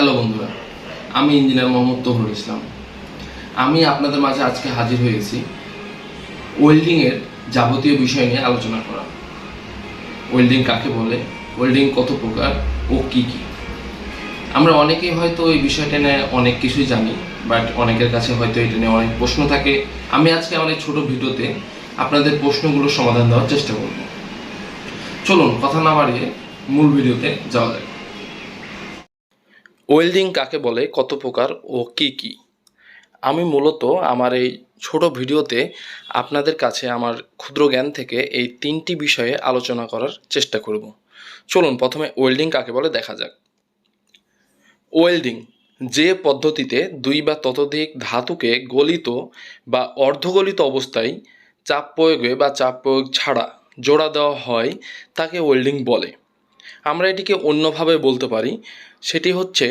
Hello বন্ধুরা, আমি engineer Mohammad Tahurul ইসলাম। আমি আপনাদের মাঝে আজকে হাজির হয়েছি ওয়েল্ডিংয়ের যাবতীয় বিষয় নিয়ে আলোচনা করা। ওয়েল্ডিং কাকে বলে, ওয়েল্ডিং কত প্রকার ও কি কি। আমরা অনেকেই হয়তো এই বিষয়টা নিয়ে অনেক কিছুই জানি, বাট অনেকের কাছে হয়তো এটা নিয়ে অনেক প্রশ্ন থাকে। আমি আজকে আমার এই ছোট ভিডিওতে আপনাদের প্রশ্নগুলোর সমাধান দেওয়ার চেষ্টা করব। চলুন কথা না বাড়িয়ে মূল ভিডিওতে যাওয়া যাক। ওয়েল্ডিং কাকে বলে, কত প্রকার ও কি কি। আমি মূলত আমার এই ছোট ভিডিওতে আপনাদের কাছে আমার ক্ষুদ্র জ্ঞান থেকে এই তিনটি বিষয়ে আলোচনা করার চেষ্টা করব। চলুন প্রথমে ওয়েল্ডিং কাকে বলে দেখা যাক। ওয়েল্ডিং যে পদ্ধতিতে দুই বা ততোধিক ধাতুকে গলিত বা অর্ধগলিত অবস্থায় চাপ প্রয়োগে বা চাপ প্রয়োগ ছাড়া জোড়া দেওয়া হয় তাকে ওয়েল্ডিং বলে। আমরা এটিকে অন্যভাবে বলতে পারি, সেটি হচ্ছে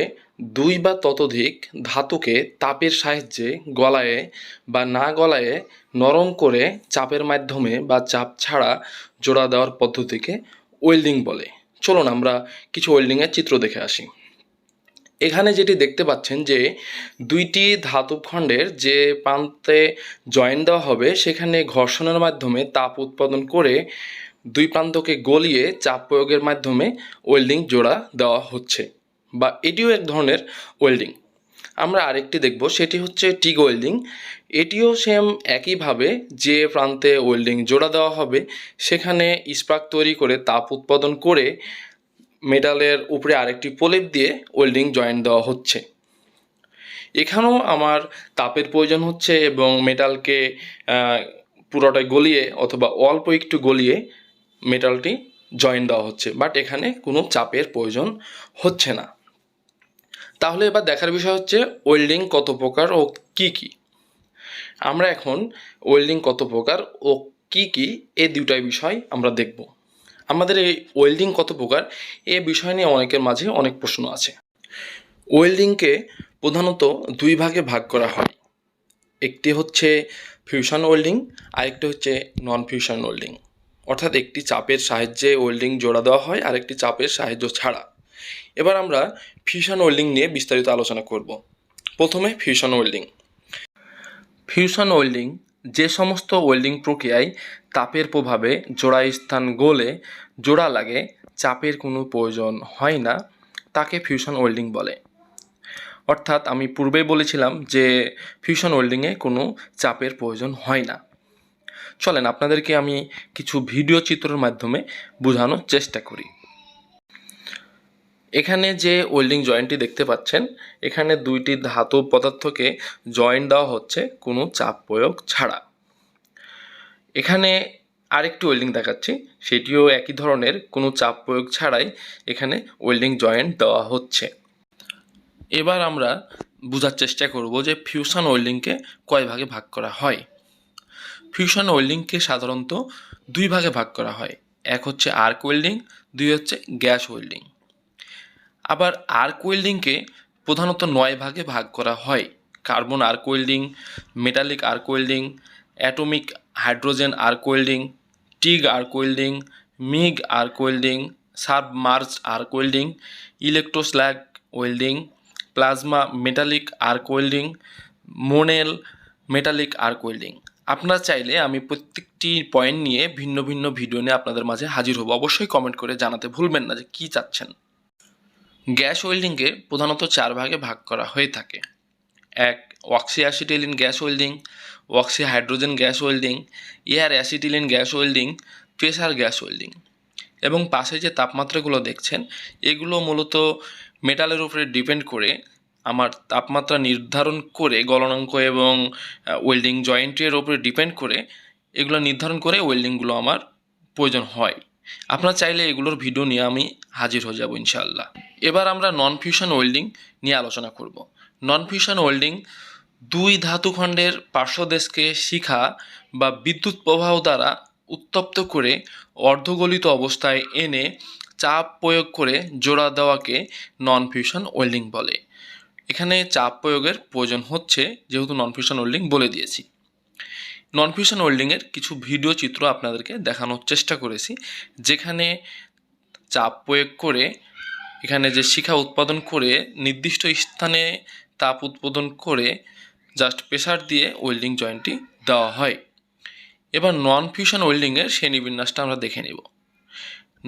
দুই বা ততোধিক ধাতুকে তাপের সাহায্যে গলায়ে বা না গলায়ে নরম করে চাপের মাধ্যমে বা চাপ ছাড়া জোড়া দেওয়ার পদ্ধতিকে ওয়েল্ডিং বলে। চলুন আমরা কিছু ওয়েল্ডিংয়ের চিত্র দেখে আসি। এখানে যেটি দেখতে পাচ্ছেন যে দুইটি ধাতব খণ্ডের যে প্রান্তে জয়েন্ট দেওয়া হবে সেখানে ঘর্ষণের মাধ্যমে তাপ উৎপাদন করে দুই প্রান্তকে গলিয়ে চাপ প্রয়োগের মাধ্যমে ওয়েল্ডিং জোড়া দেওয়া হচ্ছে, বা এটিও এক ধরনের ওয়েল্ডিং। আমরা আরেকটি দেখব, সেটি হচ্ছে টিগ ওয়েল্ডিং। এটিও সেম একইভাবে যে প্রান্তে ওয়েল্ডিং জোড়া দেওয়া হবে সেখানে স্পার্ক তৈরি করে তাপ উৎপাদন করে মেটালের উপরে আরেকটি প্রলেপ দিয়ে ওয়েল্ডিং জয়েন্ট দেওয়া হচ্ছে। এখানেও আমার তাপের প্রয়োজন হচ্ছে এবং মেটালকে পুরোটাই গলিয়ে অথবা অল্প একটু গলিয়ে মেটালটি জয়েন্ট দেওয়া হচ্ছে, বাট এখানে কোনো চাপের প্রয়োজন হচ্ছে না। তাহলে এবার দেখার বিষয় হচ্ছে ওয়েল্ডিং কত প্রকার ও কি কি। আমরা এখন ওয়েল্ডিং কত প্রকার ও কি কি এই দুটাই বিষয় আমরা দেখব। আমাদের এই ওয়েল্ডিং কত প্রকার এ বিষয় নিয়ে অনেকের মাঝে অনেক প্রশ্ন আছে। ওয়েল্ডিংকে প্রধানত দুই ভাগে ভাগ করা হয়। একটি হচ্ছে ফিউশন ওয়েল্ডিং, আরেকটি হচ্ছে নন ফিউশন ওয়েল্ডিং। অর্থাৎ একটি চাপের সাহায্যে ওয়েল্ডিং জোড়া দেওয়া হয়, আরেকটি চাপের সাহায্য ছাড়া। এবার আমরা ফিউশন ওয়েল্ডিং নিয়ে বিস্তারিত আলোচনা করব। প্রথমে ফিউশন ওয়েল্ডিং। ফিউশন ওয়েল্ডিং যে সমস্ত ওয়েল্ডিং প্রক্রিয়ায় তাপের প্রভাবে জোড়া স্থান গলে জোড়া লাগে, চাপের কোনো প্রয়োজন হয় না, তাকে ফিউশন ওয়েল্ডিং বলে। অর্থাৎ আমি পূর্বেই বলেছিলাম যে ফিউশন ওয়েল্ডিংয়ে কোনো চাপের প্রয়োজন হয় না। চলেন আপনাদেরকে আমি কিছু ভিডিও চিত্রের মাধ্যমে বোঝানোর চেষ্টা করি। এখানে যে ওয়েল্ডিং জয়েন্টটি দেখতে পাচ্ছেন, এখানে দুইটি ধাতব পদার্থকে জয়েন্ট দেওয়া হচ্ছে কোনো চাপ প্রয়োগ ছাড়া। এখানে আরেকটি ওয়েল্ডিং দেখাচ্ছি, সেটিও একই ধরনের, কোনো চাপ প্রয়োগ ছাড়াই এখানে ওয়েল্ডিং জয়েন্ট দেওয়া হচ্ছে। এবার আমরা বোঝার চেষ্টা করব যে ফিউশন ওয়েল্ডিংকে কয় ভাগে ভাগ করা হয়। ফিউশন ওয়েল্ডিংকে সাধারণত দুই ভাগে ভাগ করা হয়। এক হচ্ছে আর্ক ওয়েল্ডিং, দুই হচ্ছে গ্যাস ওয়েল্ডিং। আবার আর্ক ওয়েল্ডিংকে প্রধানত 9 ভাগে ভাগ করা হয়। Carbon arc welding, metallic arc welding, atomic hydrogen arc welding, TIG arc welding, MIG arc welding, submerge arc welding, electroslag welding, plasma metallic arc welding, Monel metallic arc welding. আপনারা চাইলে আমি প্রত্যেকটি পয়েন্ট নিয়ে ভিন্ন ভিন্ন ভিডিও নিয়ে আপনাদের মাঝে হাজির হব। অবশ্যই কমেন্ট করে জানাতে ভুলবেন না যে কী চাচ্ছেন। গ্যাস ওয়েল্ডিংকে প্রধানত 4 ভাগে ভাগ করা হয়ে থাকে। এক, oxy acetylene gas welding, oxy hydrogen gas welding, air acetylene gas welding, pressure gas welding. এবং পাশে যে তাপমাত্রাগুলো দেখছেন এগুলো মূলত মেটালের উপরে ডিপেন্ড করে আমার তাপমাত্রা নির্ধারণ করে, গলনাঙ্ক এবং ওয়েল্ডিং জয়েন্টের উপরে ডিপেন্ড করে এগুলো নির্ধারণ করে ওয়েল্ডিংগুলো আমার প্রয়োজন হয়। আপনারা চাইলে এগুলোর ভিডিও নিয়ে আমি হাজির হয়ে যাব ইনশাআল্লাহ। এবার আমরা নন ফিউশন ওয়েল্ডিং নিয়ে আলোচনা করব। নন ফিউশন ওয়েল্ডিং দুই ধাতুখণ্ডের পার্শ্বদেশকে শিখা বা বিদ্যুৎ প্রবাহ দ্বারা উত্তপ্ত করে অর্ধগলিত অবস্থায় এনে চাপ প্রয়োগ করে জোড়া দেওয়াকে নন ফিউশন ওয়েল্ডিং বলে। এখানে চাপ প্রয়োগের প্রয়োজন হচ্ছে, যেহেতু নন ফিউশন ওয়েল্ডিং বলে দিয়েছি। নন ফিউশন ওয়েল্ডিংয়ের কিছু ভিডিও চিত্র আপনাদেরকে দেখানোর চেষ্টা করেছি, যেখানে চাপ প্রয়োগ করে এখানে যে শিখা উৎপাদন করে নির্দিষ্ট স্থানে তাপ উৎপাদন করে জাস্ট প্রেসার দিয়ে ওয়েল্ডিং জয়েন্টটি দেওয়া হয়। এবার নন ফিউশন ওয়েল্ডিংয়ের শ্রেণীবিন্যাসটা আমরা দেখে নেব।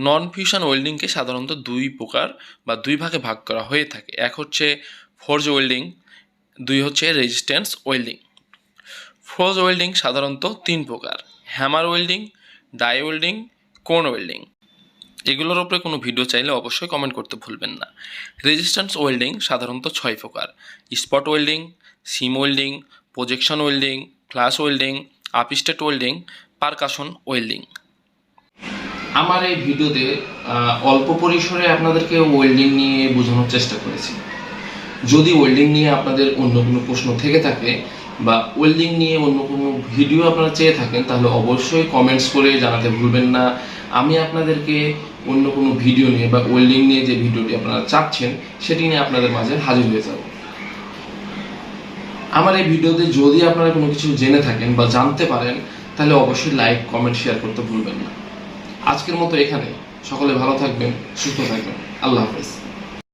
নন ফিউশন ওয়েল্ডিংকে সাধারণত দুই প্রকার বা দুই ভাগে ভাগ করা হয়ে থাকে। এক হচ্ছে ফোর্জ ওয়েল্ডিং, দুই হচ্ছে রেজিস্ট্যান্স ওয়েল্ডিং। ফোর্জ ওয়েল্ডিং সাধারণত তিন প্রকার: হ্যামার ওয়েল্ডিং, ডাই ওয়েল্ডিং, কোন ওয়েল্ডিং। এগুলোর উপরে কোনো ভিডিও চাইলে অবশ্যই কমেন্ট করতে ভুলবেন না। রেজিস্ট্যান্স ওয়েল্ডিং সাধারণত 6 প্রকার: spot welding, seam welding, projection welding, flash welding, upset welding, percussion welding. আমার এই ভিডিওতে অল্প পরিসরে আপনাদেরকে ওয়েল্ডিং নিয়ে বোঝানোর চেষ্টা করেছি। যদি ওয়েল্ডিং নিয়ে আপনাদের অন্য কোনো প্রশ্ন থেকে থাকে বা ওয়েল্ডিং নিয়ে অন্য কোনো ভিডিও আপনারা চেয়ে থাকেন, তাহলে অবশ্যই কমেন্টস করে জানাতে ভুলবেন না। আমি আপনাদেরকে অন্য কোনো ভিডিও নিয়ে বা ওয়েল্ডিং নিয়ে যে ভিডিওটি আপনারা চাচ্ছেন সেটি নিয়ে আপনাদের মাঝে হাজির হয়ে যাব। আমার এই ভিডিওতে যদি আপনারা কোনো কিছু জেনে থাকেন বা জানতে পারেন, তাহলে অবশ্যই লাইক, কমেন্ট, শেয়ার করতে ভুলবেন না। আজকের মতো এখানে। সকলে ভালো থাকবেন, সুস্থ থাকবেন। আল্লাহ হাফেজ।